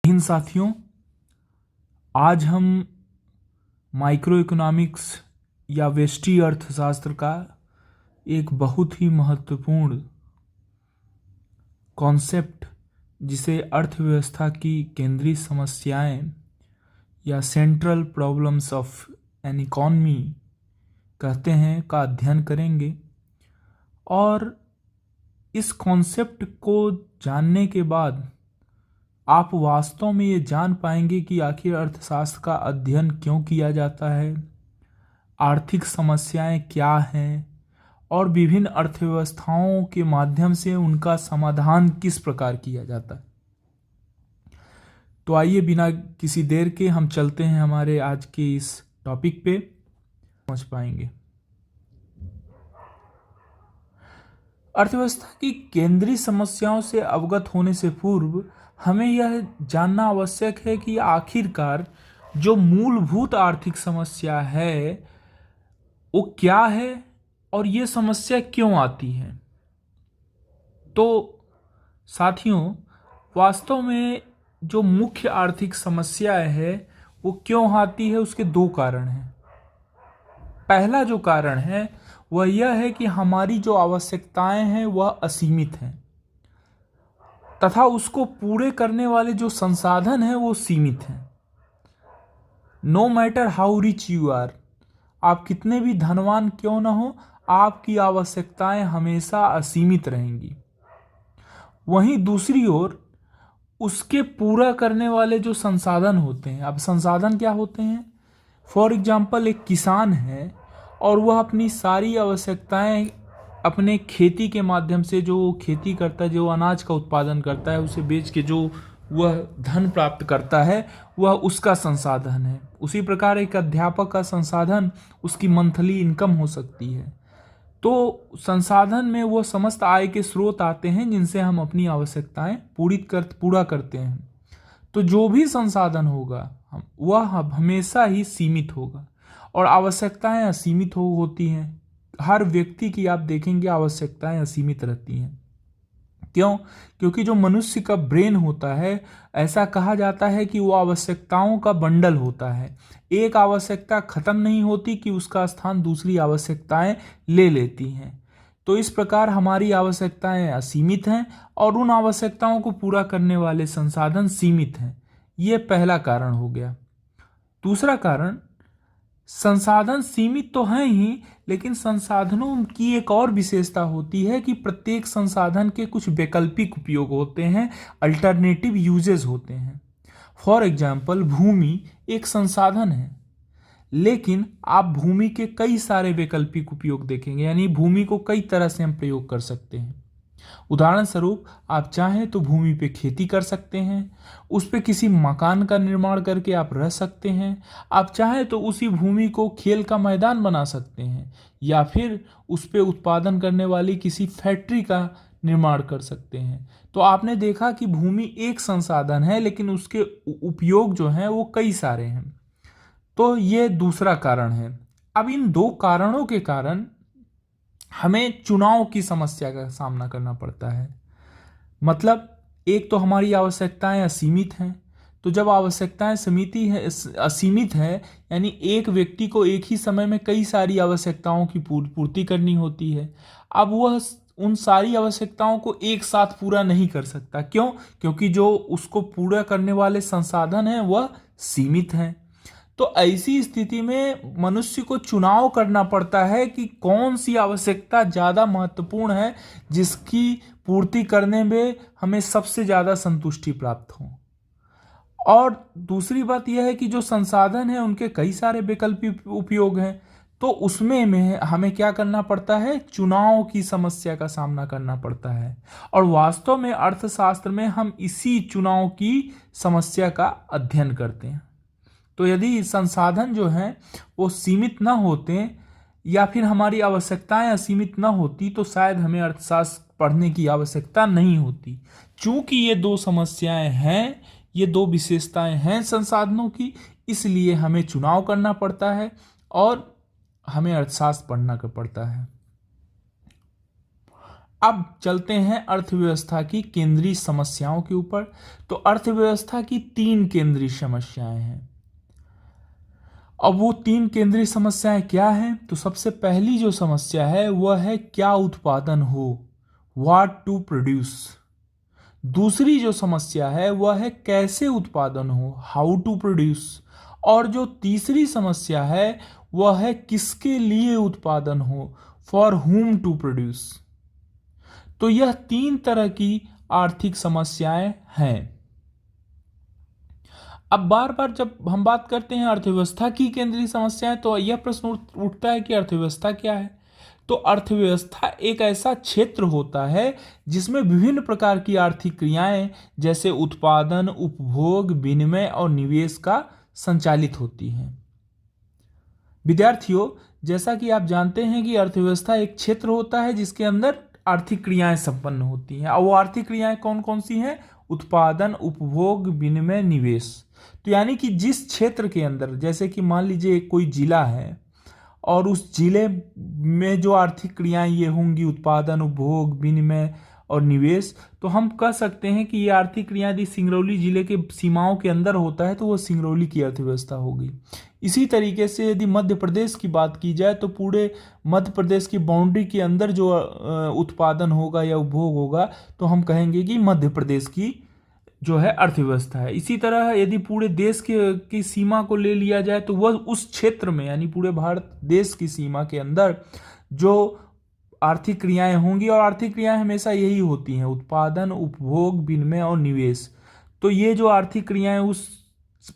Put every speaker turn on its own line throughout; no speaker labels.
इन साथियों, आज हम माइक्रो इकोनॉमिक्स या व्यष्टि अर्थशास्त्र का एक बहुत ही महत्वपूर्ण कॉन्सेप्ट, जिसे अर्थव्यवस्था की केंद्रीय समस्याएं या central problems of N economy कहते हैं, का अध्ययन करेंगे। और इस कॉन्सेप्ट को जानने के बाद आप वास्तव में ये जान पाएंगे कि आखिर अर्थशास्त्र का अध्ययन क्यों किया जाता है, आर्थिक समस्याएं क्या हैं और विभिन्न अर्थव्यवस्थाओं के माध्यम से उनका समाधान किस प्रकार किया जाता है। तो आइए बिना किसी देर के हम चलते हैं हमारे आज के इस टॉपिक पे, समझ पाएंगे। अर्थव्यवस्था की केंद्रीय समस्याओं से अवगत होने से पूर्व हमें यह जानना आवश्यक है कि आखिरकार जो मूलभूत आर्थिक समस्या है वो क्या है और ये समस्या क्यों आती है। तो साथियों, वास्तव में जो मुख्य आर्थिक समस्या है वो क्यों आती है, उसके दो कारण हैं। पहला जो कारण है वह यह है कि हमारी जो आवश्यकताएं हैं वह असीमित हैं तथा उसको पूरे करने वाले जो संसाधन हैं वो सीमित हैं। No matter how rich you are, आप कितने भी धनवान क्यों ना हो, आपकी आवश्यकताएं हमेशा असीमित रहेंगी। वहीं दूसरी ओर उसके पूरा करने वाले जो संसाधन होते हैं, अब संसाधन क्या होते हैं? फॉर एग्जाम्पल, एक किसान है और वह अपनी सारी आवश्यकताएं अपने खेती के माध्यम से, जो खेती करता है, जो अनाज का उत्पादन करता है, उसे बेच के जो वह धन प्राप्त करता है, वह उसका संसाधन है। उसी प्रकार एक अध्यापक का संसाधन उसकी मंथली इनकम हो सकती है। तो संसाधन में वो समस्त आय के स्रोत आते हैं जिनसे हम अपनी आवश्यकताएं पूरा करते हैं। तो जो भी संसाधन होगा वह हमेशा ही सीमित होगा और आवश्यकताएं असीमित होती हैं। हर व्यक्ति की आप देखेंगे आवश्यकताएं असीमित रहती हैं। क्यों? क्योंकि जो मनुष्य का ब्रेन होता है, ऐसा कहा जाता है कि वो आवश्यकताओं का बंडल होता है। एक आवश्यकता खत्म नहीं होती कि उसका स्थान दूसरी आवश्यकताएं ले लेती हैं। तो इस प्रकार हमारी आवश्यकताएं असीमित हैं और उन आवश्यकताओं को पूरा करने वाले संसाधन सीमित हैं। ये पहला कारण हो गया। दूसरा कारण, संसाधन सीमित तो हैं ही, लेकिन संसाधनों की एक और विशेषता होती है कि प्रत्येक संसाधन के कुछ वैकल्पिक उपयोग होते हैं, अल्टरनेटिव यूजेस होते हैं। फॉर एग्जाम्पल, भूमि एक संसाधन है, लेकिन आप भूमि के कई सारे वैकल्पिक उपयोग देखेंगे, यानी भूमि को कई तरह से हम प्रयोग कर सकते हैं। उदाहरण स्वरूप, आप चाहें तो भूमि पे खेती कर सकते हैं, उस पे किसी मकान का निर्माण करके आप रह सकते हैं। आप चाहें तो उसी भूमि को खेल का मैदान बना सकते हैं या फिर उस पे उत्पादन करने वाली किसी फैक्ट्री का निर्माण कर सकते हैं। तो आपने देखा कि भूमि एक संसाधन है, लेकिन उसके उपयोग जो हैं वो कई सारे हैं। तो ये दूसरा कारण है। अब इन दो कारणों के कारण हमें चुनाव की समस्या का सामना करना पड़ता है। मतलब, एक तो हमारी आवश्यकताएं असीमित हैं, तो जब आवश्यकताएं असीमित है, यानी एक व्यक्ति को एक ही समय में कई सारी आवश्यकताओं की पूर्ति करनी होती है। अब वह उन सारी आवश्यकताओं को एक साथ पूरा नहीं कर सकता। क्यों? क्योंकि जो उसको पूरा करने वाले संसाधन हैं वह सीमित हैं। तो ऐसी स्थिति में मनुष्य को चुनाव करना पड़ता है कि कौन सी आवश्यकता ज़्यादा महत्वपूर्ण है, जिसकी पूर्ति करने में हमें सबसे ज़्यादा संतुष्टि प्राप्त हो। और दूसरी बात यह है कि जो संसाधन है उनके कई सारे वैकल्पिक उपयोग हैं, तो उसमें हमें क्या करना पड़ता है? चुनाव की समस्या का सामना करना पड़ता है। और वास्तव में अर्थशास्त्र में हम इसी चुनाव की समस्या का अध्ययन करते हैं। तो यदि संसाधन जो हैं वो सीमित ना होते या फिर हमारी आवश्यकताएं असीमित ना होती, तो शायद हमें अर्थशास्त्र पढ़ने की आवश्यकता नहीं होती। चूंकि ये दो समस्याएं हैं, ये दो विशेषताएं हैं संसाधनों की, इसलिए हमें चुनाव करना पड़ता है और हमें अर्थशास्त्र पढ़ना पड़ता है। अब चलते हैं अर्थव्यवस्था की केंद्रीय समस्याओं के ऊपर। तो अर्थव्यवस्था की 3 केंद्रीय समस्याएं हैं। अब वो 3 केंद्रीय समस्याएं क्या हैं? तो सबसे पहली जो समस्या है वह है क्या उत्पादन हो, व्हाट टू प्रोड्यूस। दूसरी जो समस्या है वह है कैसे उत्पादन हो, हाउ टू प्रोड्यूस। और जो तीसरी समस्या है वह है किसके लिए उत्पादन हो, फॉर हुम टू प्रोड्यूस। तो यह 3 तरह की आर्थिक समस्याएं हैं। अब बार बार जब हम बात करते हैं अर्थव्यवस्था की केंद्रीय समस्याएं, तो यह प्रश्न उठता है कि अर्थव्यवस्था क्या है। तो अर्थव्यवस्था एक ऐसा क्षेत्र होता है जिसमें विभिन्न प्रकार की आर्थिक क्रियाएं जैसे उत्पादन, उपभोग, विनिमय और निवेश का संचालित होती हैं। विद्यार्थियों, जैसा कि आप जानते हैं कि अर्थव्यवस्था एक क्षेत्र होता है जिसके अंदर आर्थिक क्रियाएं संपन्न होती हैं। और वो आर्थिक क्रियाएं कौन कौन सी हैं? उत्पादन, उपभोग, विनिमय, निवेश। तो यानी कि जिस क्षेत्र के अंदर, जैसे कि मान लीजिए कोई जिला है और उस जिले में जो आर्थिक क्रियाएं ये होंगी उत्पादन, उपभोग, विनिमय और निवेश, तो हम कह सकते हैं कि ये आर्थिक क्रियाएं यदि सिंगरौली जिले के सीमाओं के अंदर होता है तो वो सिंगरौली की अर्थव्यवस्था होगी। इसी तरीके से यदि मध्य प्रदेश की बात की जाए तो पूरे मध्य प्रदेश की बाउंड्री के अंदर जो उत्पादन होगा या उपभोग होगा तो हम कहेंगे कि मध्य प्रदेश की जो है अर्थव्यवस्था है। इसी तरह यदि पूरे देश की सीमा को ले लिया जाए तो वह उस क्षेत्र में यानी पूरे भारत देश की सीमा के अंदर जो आर्थिक क्रियाएं होंगी, और आर्थिक क्रियाएं हमेशा यही होती हैं उत्पादन, उपभोग, विनिमय और निवेश। तो ये जो आर्थिक क्रियाएं उस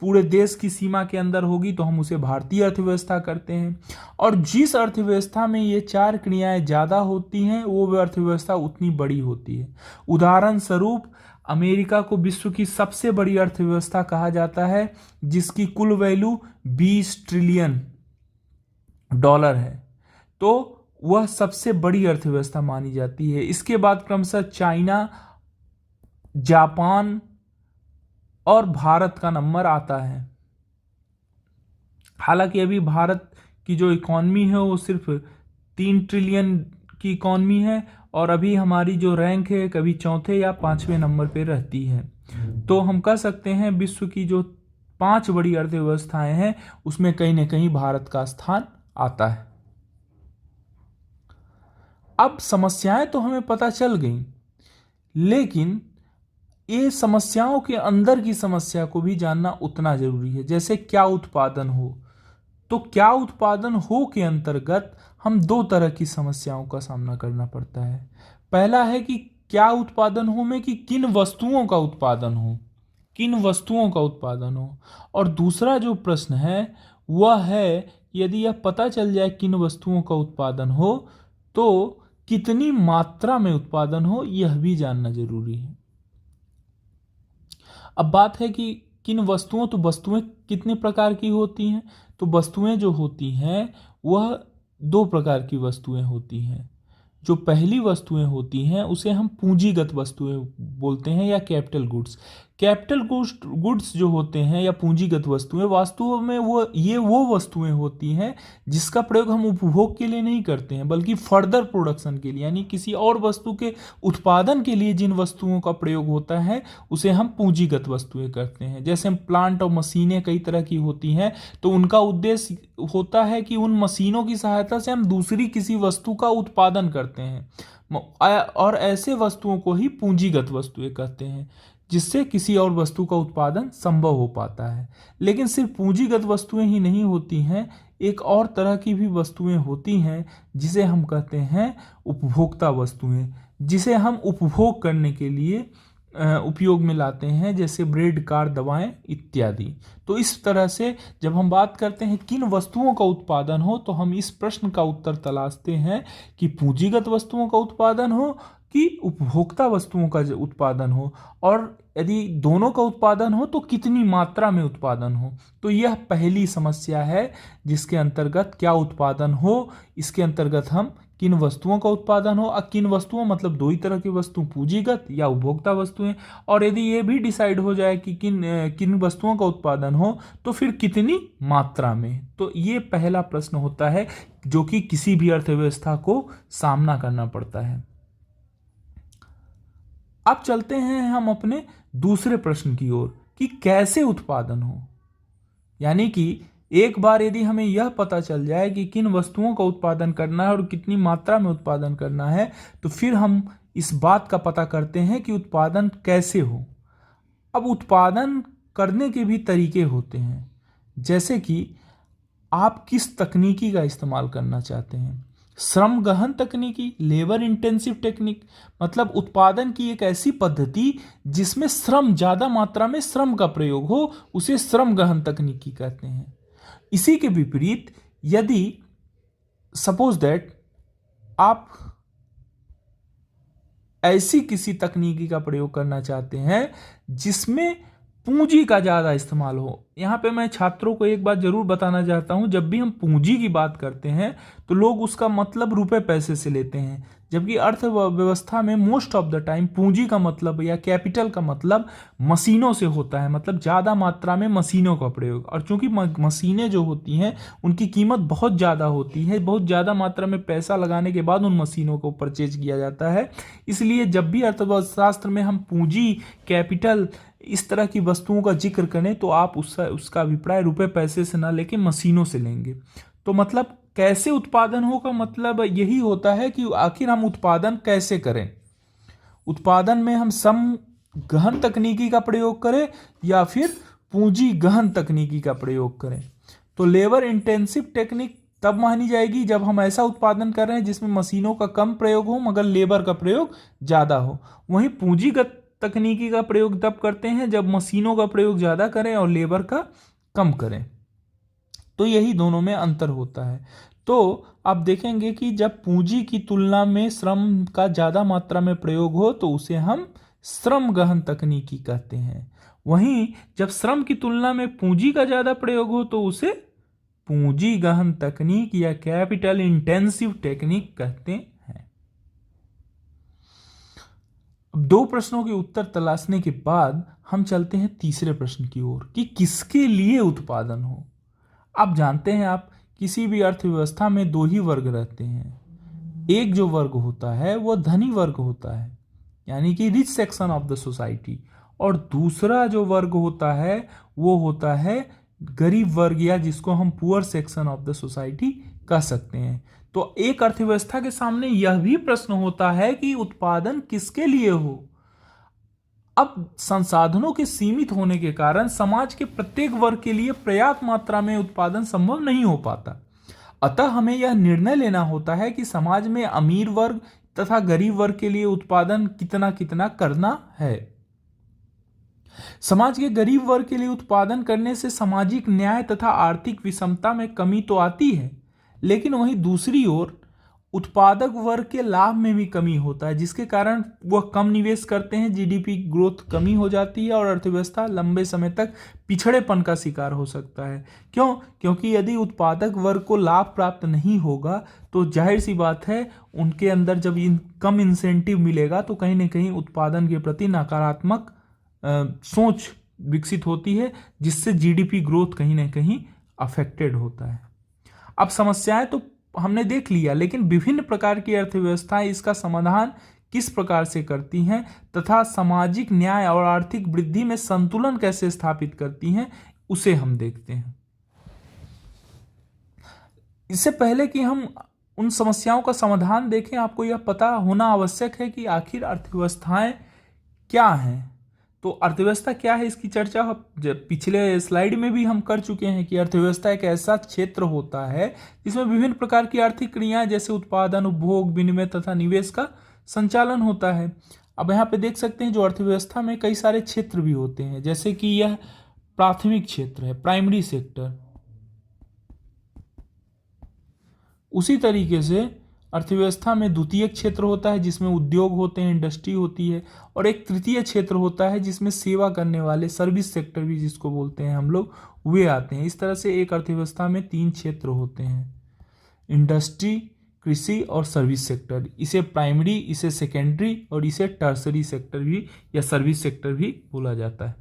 पूरे देश की सीमा के अंदर होगी तो हम उसे भारतीय अर्थव्यवस्था करते हैं। और जिस अर्थव्यवस्था में ये 4 क्रियाएं ज़्यादा होती हैं वो अर्थव्यवस्था उतनी बड़ी होती है। उदाहरण स्वरूप अमेरिका को विश्व की सबसे बड़ी अर्थव्यवस्था कहा जाता है जिसकी कुल वैल्यू 20 ट्रिलियन डॉलर है। तो वह सबसे बड़ी अर्थव्यवस्था मानी जाती है। इसके बाद क्रमशः चाइना, जापान और भारत का नंबर आता है। हालांकि अभी भारत की जो इकॉनमी है वो सिर्फ 3 ट्रिलियन की इकॉनमी है और अभी हमारी जो रैंक है कभी चौथे या 5वें नंबर पे रहती है। तो हम कह सकते हैं विश्व की जो 5 बड़ी अर्थव्यवस्थाएं हैं उसमें कहीं ना कहीं भारत का स्थान आता है। अब समस्याएं तो हमें पता चल गई, लेकिन ये समस्याओं के अंदर की समस्या को भी जानना उतना जरूरी है। जैसे क्या उत्पादन हो, तो क्या उत्पादन हो के अंतर्गत हम 2 तरह की समस्याओं का सामना करना पड़ता है। पहला है कि क्या उत्पादन हो में कि किन वस्तुओं का उत्पादन हो, किन वस्तुओं का उत्पादन हो। और दूसरा जो प्रश्न है वह है यदि यह पता चल जाए किन वस्तुओं का उत्पादन हो तो कितनी मात्रा में उत्पादन हो, यह भी जानना जरूरी है। अब बात है कि किन वस्तुओं, तो वस्तुएं कितने प्रकार की होती हैं? तो वस्तुएं जो होती हैं वह 2 प्रकार की वस्तुएं होती हैं। जो पहली वस्तुएं होती हैं उसे हम पूंजीगत वस्तुएं बोलते हैं या कैपिटल गुड्स। कैपिटल गुड्स जो होते हैं या पूंजीगत वस्तुएं वास्तव में वो वस्तुएं होती हैं जिसका प्रयोग हम उपभोग के लिए नहीं करते हैं बल्कि फर्दर प्रोडक्शन के लिए, यानी किसी और वस्तु के उत्पादन के लिए जिन वस्तुओं का प्रयोग होता है उसे हम पूंजीगत वस्तुएं करते हैं। जैसे प्लांट और मशीनें कई तरह की होती हैं तो उनका उद्देश्य होता है कि उन मशीनों की सहायता से हम दूसरी किसी वस्तु का उत्पादन करते हैं और ऐसे वस्तुओं को ही पूंजीगत वस्तुएं कहते हैं जिससे किसी और वस्तु का उत्पादन संभव हो पाता है। लेकिन सिर्फ पूंजीगत वस्तुएं ही नहीं होती हैं, एक और तरह की भी वस्तुएं होती हैं जिसे हम कहते हैं उपभोक्ता वस्तुएं, जिसे हम उपभोग करने के लिए उपयोग में लाते हैं, जैसे ब्रेड, कार, दवाएं इत्यादि। तो इस तरह से जब हम बात करते हैं किन वस्तुओं का उत्पादन हो तो हम इस प्रश्न का उत्तर तलाशते हैं कि पूंजीगत वस्तुओं का उत्पादन हो कि उपभोक्ता वस्तुओं का उत्पादन हो, और यदि दोनों का उत्पादन हो तो कितनी मात्रा में उत्पादन हो। तो यह पहली समस्या है जिसके अंतर्गत क्या उत्पादन हो, इसके अंतर्गत हम किन वस्तुओं का उत्पादन हो। किन वस्तुओं मतलब 2 ही तरह की वस्तु, पूंजीगत या उपभोक्ता वस्तुएं। और यदि ये भी डिसाइड हो जाए कि किन वस्तुओं का उत्पादन हो तो फिर कितनी मात्रा में। तो ये पहला प्रश्न होता है जो कि किसी भी अर्थव्यवस्था को सामना करना पड़ता है। अब चलते हैं हम अपने दूसरे प्रश्न की ओर कि कैसे उत्पादन हो। यानी कि एक बार यदि हमें यह पता चल जाए कि किन वस्तुओं का उत्पादन करना है और कितनी मात्रा में उत्पादन करना है, तो फिर हम इस बात का पता करते हैं कि उत्पादन कैसे हो। अब उत्पादन करने के भी तरीके होते हैं, जैसे कि आप किस तकनीकी का इस्तेमाल करना चाहते हैं। श्रम गहन तकनीकी, लेबर इंटेंसिव टेक्निक, मतलब उत्पादन की एक ऐसी पद्धति जिसमें श्रम, ज़्यादा मात्रा में श्रम का प्रयोग हो, उसे श्रम गहन तकनीकी कहते हैं। इसी के विपरीत यदि सपोज दैट आप ऐसी किसी तकनीकी का प्रयोग करना चाहते हैं जिसमें पूंजी का ज़्यादा इस्तेमाल हो। यहाँ पे मैं छात्रों को एक बात जरूर बताना चाहता हूँ, जब भी हम पूंजी की बात करते हैं तो लोग उसका मतलब रुपए पैसे से लेते हैं, जबकि अर्थव्यवस्था में मोस्ट ऑफ द टाइम पूंजी का मतलब या कैपिटल का मतलब मशीनों से होता है, मतलब ज़्यादा मात्रा में मशीनों का प्रयोग। और चूंकि मशीनें जो होती हैं उनकी कीमत बहुत ज़्यादा होती है, बहुत ज़्यादा मात्रा में पैसा लगाने के बाद उन मशीनों को परचेज किया जाता है। इसलिए जब भी अर्थशास्त्र में हम पूंजी, कैपिटल, इस तरह की वस्तुओं का जिक्र करें तो आप उसका अभिप्राय रुपए पैसे से ना लेके मशीनों से लेंगे। तो मतलब कैसे उत्पादन हो का मतलब यही होता है कि आखिर हम उत्पादन कैसे करें। उत्पादन में हम श्रम गहन तकनीकी का प्रयोग करें या फिर पूंजी गहन तकनीकी का प्रयोग करें। तो लेबर इंटेंसिव टेक्निक तब मानी जाएगी जब हम ऐसा उत्पादन कर रहे हैं जिसमें मशीनों का कम प्रयोग हो मगर लेबर का प्रयोग ज़्यादा हो। वहीं पूंजीगत तकनीकी का प्रयोग तब करते हैं जब मशीनों का प्रयोग ज़्यादा करें और लेबर का कम करें। तो यही दोनों में अंतर होता है। तो आप देखेंगे कि जब पूंजी की तुलना में श्रम का ज़्यादा मात्रा में प्रयोग हो तो उसे हम श्रम गहन तकनीकी कहते हैं। वहीं जब श्रम की तुलना में पूंजी का ज़्यादा प्रयोग हो तो उसे पूंजी गहन तकनीक या कैपिटल इंटेंसिव टेक्निक कहते हैं। अब दो प्रश्नों के उत्तर तलाशने के बाद हम चलते हैं तीसरे प्रश्न की ओर कि किसके लिए उत्पादन हो। आप जानते हैं, आप किसी भी अर्थव्यवस्था में दो ही वर्ग रहते हैं। एक जो वर्ग होता है वो धनी वर्ग होता है, यानी कि rich section of the society, और दूसरा जो वर्ग होता है वो होता है गरीब वर्ग, या जिसको हम poor section of the society कह सकते हैं। तो एक अर्थव्यवस्था के सामने यह भी प्रश्न होता है कि उत्पादन किसके लिए हो। अब संसाधनों के सीमित होने के कारण समाज के प्रत्येक वर्ग के लिए पर्याप्त मात्रा में उत्पादन संभव नहीं हो पाता। अतः हमें यह निर्णय लेना होता है कि समाज में अमीर वर्ग तथा गरीब वर्ग के लिए उत्पादन कितना कितना करना है। समाज के गरीब वर्ग के लिए उत्पादन करने से सामाजिक न्याय तथा आर्थिक विषमता में कमी तो आती है, लेकिन वहीं दूसरी ओर उत्पादक वर्ग के लाभ में भी कमी होता है, जिसके कारण वह कम निवेश करते हैं, जीडीपी ग्रोथ कमी हो जाती है और अर्थव्यवस्था लंबे समय तक पिछड़ेपन का शिकार हो सकता है। क्यों? क्योंकि यदि उत्पादक वर्ग को लाभ प्राप्त नहीं होगा तो जाहिर सी बात है उनके अंदर जब कम इंसेंटिव मिलेगा तो कहीं ना कहीं उत्पादन के प्रति नकारात्मक सोच विकसित होती है, जिससे जीडीपी ग्रोथ कहीं ना कहीं अफेक्टेड होता है। अब समस्याएं तो हमने देख लिया, लेकिन विभिन्न प्रकार की अर्थव्यवस्थाएं इसका समाधान किस प्रकार से करती हैं तथा सामाजिक न्याय और आर्थिक वृद्धि में संतुलन कैसे स्थापित करती हैं, उसे हम देखते हैं। इससे पहले कि हम उन समस्याओं का समाधान देखें, आपको यह पता होना आवश्यक है कि आखिर अर्थव्यवस्थाएं क्या हैं। तो अर्थव्यवस्था क्या है, इसकी चर्चा पिछले स्लाइड में भी हम कर चुके हैं कि अर्थव्यवस्था एक ऐसा क्षेत्र होता है जिसमें विभिन्न प्रकार की आर्थिक क्रियाएं जैसे उत्पादन, उपभोग, विनिमय तथा निवेश का संचालन होता है। अब यहाँ पे देख सकते हैं जो अर्थव्यवस्था में कई सारे क्षेत्र भी होते हैं, जैसे कि यह प्राथमिक क्षेत्र है, प्राइमरी सेक्टर। उसी तरीके से अर्थव्यवस्था में द्वितीयक क्षेत्र होता है जिसमें उद्योग होते हैं, इंडस्ट्री होती है, और एक तृतीय क्षेत्र होता है जिसमें सेवा करने वाले, सर्विस सेक्टर भी जिसको बोलते हैं हम लोग, वे आते हैं। इस तरह से एक अर्थव्यवस्था में तीन क्षेत्र होते हैं, इंडस्ट्री, कृषि और सर्विस सेक्टर। इसे प्राइमरी, इसे सेकेंडरी और इसे टर्सरी सेक्टर भी या सर्विस सेक्टर भी बोला जाता है।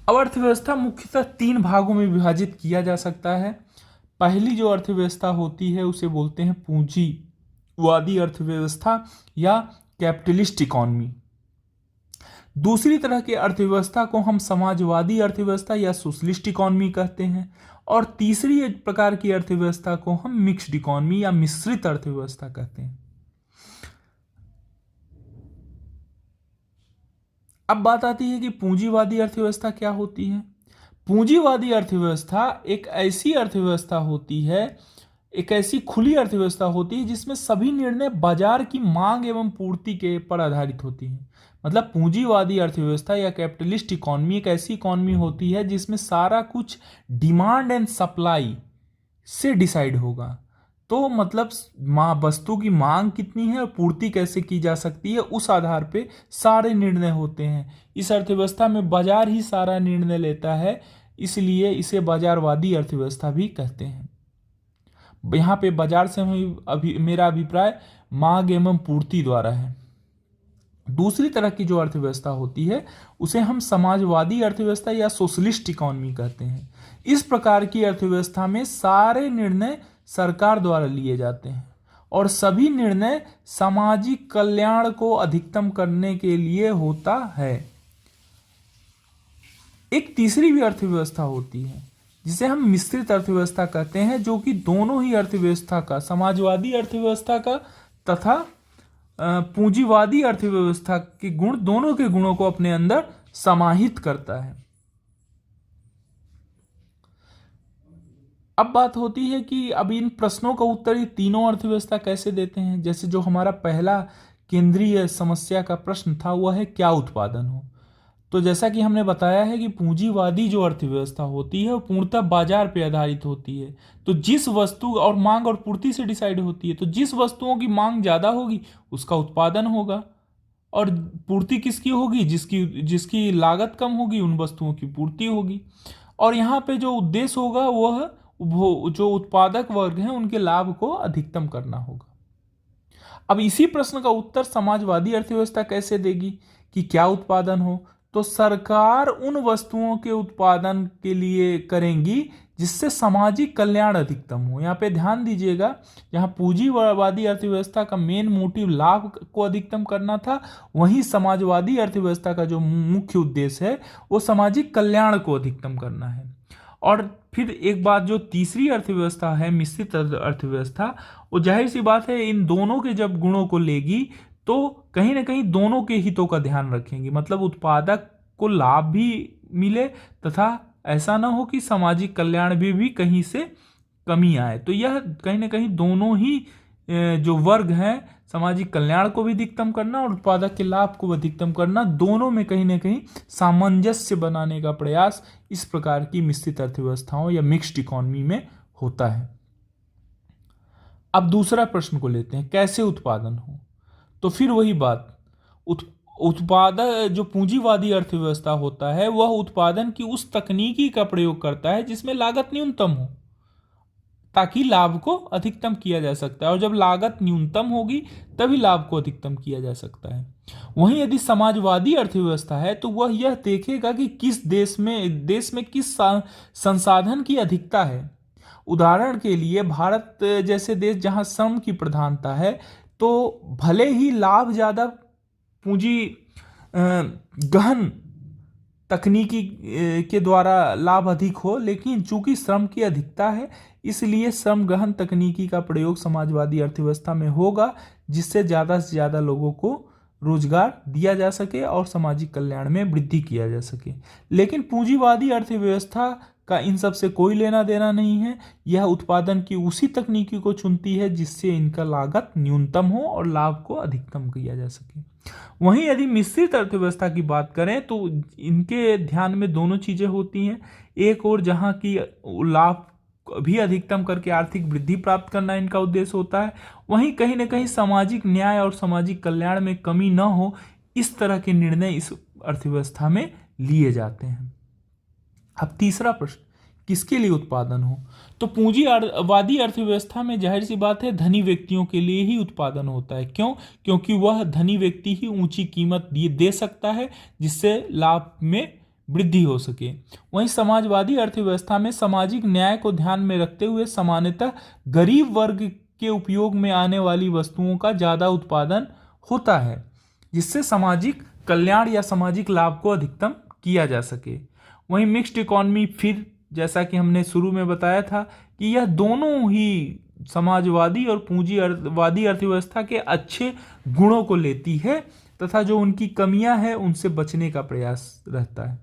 अब अर्थव्यवस्था मुख्यतः तीन भागों में विभाजित किया जा सकता है। पहली जो अर्थव्यवस्था होती है उसे बोलते हैं पूंजीवादी अर्थव्यवस्था या कैपिटलिस्ट इकॉनमी। दूसरी तरह की अर्थव्यवस्था को हम समाजवादी अर्थव्यवस्था या सोशलिस्ट इकॉनमी कहते हैं, और तीसरी प्रकार की अर्थव्यवस्था को हम मिक्स्ड इकॉनमी या मिश्रित अर्थव्यवस्था कहते हैं। अब बात आती है कि पूंजीवादी अर्थव्यवस्था क्या होती है। पूंजीवादी अर्थव्यवस्था एक ऐसी अर्थव्यवस्था होती है, एक ऐसी खुली अर्थव्यवस्था होती है जिसमें सभी निर्णय बाजार की मांग एवं पूर्ति के पर आधारित होती हैं। मतलब पूंजीवादी अर्थव्यवस्था या कैपिटलिस्ट इकॉनमी एक ऐसी इकॉनमी होती है जिसमें सारा कुछ डिमांड एंड सप्लाई से डिसाइड होगा। तो मतलब वस्तु की मांग कितनी है और पूर्ति कैसे की जा सकती है, उस आधार पे सारे निर्णय होते हैं। इस अर्थव्यवस्था में बाजार ही सारा निर्णय लेता है, इसलिए इसे बाजारवादी अर्थव्यवस्था भी कहते हैं। यहाँ पे बाजार से मेरा अभिप्राय मांग एवं पूर्ति द्वारा है। दूसरी तरह की जो अर्थव्यवस्था होती है उसे हम समाजवादी अर्थव्यवस्था या सोशलिस्ट इकॉनमी कहते हैं। इस प्रकार की अर्थव्यवस्था में सारे निर्णय सरकार द्वारा लिए जाते हैं और सभी निर्णय सामाजिक कल्याण को अधिकतम करने के लिए होता है। एक तीसरी भी अर्थव्यवस्था होती है जिसे हम मिश्रित अर्थव्यवस्था कहते हैं, जो कि दोनों ही अर्थव्यवस्था का, समाजवादी अर्थव्यवस्था का तथा पूंजीवादी अर्थव्यवस्था के गुण, दोनों के गुणों को अपने अंदर समाहित करता है। अब बात होती है कि अब इन प्रश्नों का उत्तर ये तीनों अर्थव्यवस्था कैसे देते हैं। जैसे जो हमारा पहला केंद्रीय समस्या का प्रश्न था वह है क्या उत्पादन हो। तो जैसा कि हमने बताया है कि पूंजीवादी जो अर्थव्यवस्था होती है वो पूर्णतः बाजार पर आधारित होती है। तो जिस वस्तु और मांग और पूर्ति से डिसाइड होती है, तो जिस वस्तुओं की मांग ज़्यादा होगी उसका उत्पादन होगा, और पूर्ति किसकी होगी, जिसकी लागत कम होगी उन वस्तुओं की पूर्ति होगी। और यहाँ पे जो उद्देश्य होगा वह जो उत्पादक वर्ग हैं उनके लाभ को अधिकतम करना होगा। अब इसी प्रश्न का उत्तर समाजवादी अर्थव्यवस्था कैसे देगी कि क्या उत्पादन हो। तो सरकार उन वस्तुओं के उत्पादन के लिए करेंगी जिससे सामाजिक कल्याण अधिकतम हो। यहाँ पे ध्यान दीजिएगा, जहाँ पूंजीवादी अर्थव्यवस्था का मेन मोटिव लाभ को अधिकतम करना था, वहीं समाजवादी अर्थव्यवस्था का जो मुख्य उद्देश्य है वो सामाजिक कल्याण को अधिकतम करना है। और फिर एक बात, जो तीसरी अर्थव्यवस्था है मिश्रित अर्थव्यवस्था, वो जाहिर सी बात है इन दोनों के जब गुणों को लेगी तो कहीं ना कहीं दोनों के हितों का ध्यान रखेंगी। मतलब उत्पादक को लाभ भी मिले तथा ऐसा ना हो कि सामाजिक कल्याण भी कहीं से कमी आए। तो यह कहीं ना कहीं दोनों ही जो वर्ग हैं, सामाजिक कल्याण को भी अधिकतम करना और उत्पादक के लाभ को अधिकतम करना, दोनों में कहीं ना कहीं सामंजस्य बनाने का प्रयास इस प्रकार की मिश्रित अर्थव्यवस्थाओं या मिक्स्ड इकॉनमी में होता है। अब दूसरा प्रश्न को लेते हैं, कैसे उत्पादन हो। तो फिर वही बात, उत्पादन जो पूंजीवादी अर्थव्यवस्था होता है वह उत्पादन की उस तकनीकी का प्रयोग करता है जिसमें लागत न्यूनतम हो, ताकि लाभ को अधिकतम किया जा सकता है। और जब लागत न्यूनतम होगी तभी लाभ को अधिकतम किया जा सकता है। वहीं यदि समाजवादी अर्थव्यवस्था है तो वह यह देखेगा कि किस देश में किस संसाधन की अधिकता है। उदाहरण के लिए भारत जैसे देश जहां श्रम की प्रधानता है, तो भले ही लाभ ज़्यादा पूंजी गहन तकनीकी के द्वारा लाभ अधिक हो, लेकिन चूंकि श्रम की अधिकता है इसलिए श्रम गहन तकनीकी का प्रयोग समाजवादी अर्थव्यवस्था में होगा, जिससे ज़्यादा से ज़्यादा लोगों को रोजगार दिया जा सके और सामाजिक कल्याण में वृद्धि किया जा सके। लेकिन पूंजीवादी अर्थव्यवस्था का इन सब से कोई लेना देना नहीं है। यह उत्पादन की उसी तकनीकी को चुनती है जिससे इनका लागत न्यूनतम हो और लाभ को अधिकतम किया जा सके। वहीं यदि मिश्रित अर्थव्यवस्था की बात करें तो इनके ध्यान में दोनों चीज़ें होती हैं। एक और जहाँ की लाभ भी अधिकतम करके आर्थिक वृद्धि प्राप्त करना इनका उद्देश्य होता है, वहीं कहीं ना कहीं सामाजिक न्याय और सामाजिक कल्याण में कमी न हो, इस तरह के निर्णय इस अर्थव्यवस्था में लिए जाते हैं। अब तीसरा प्रश्न, किसके लिए उत्पादन हो। तो पूंजीवादी अर्थव्यवस्था में जाहिर सी बात है धनी व्यक्तियों के लिए ही उत्पादन होता है। क्यों? क्योंकि वह धनी व्यक्ति ही ऊंची कीमत दे सकता है जिससे लाभ में वृद्धि हो सके। वहीं समाजवादी अर्थव्यवस्था में सामाजिक न्याय को ध्यान में रखते हुए सामान्यतः गरीब वर्ग के उपयोग में आने वाली वस्तुओं का ज़्यादा उत्पादन होता है। जिससे सामाजिक कल्याण या सामाजिक लाभ को अधिकतम किया जा सके। वहीं मिक्स्ड इकोनॉमी, फिर जैसा कि हमने शुरू में बताया था कि यह दोनों ही समाजवादी और पूंजीवादी अर्थव्यवस्था के अच्छे गुणों को लेती है तथा जो उनकी कमियां हैं उनसे बचने का प्रयास रहता है।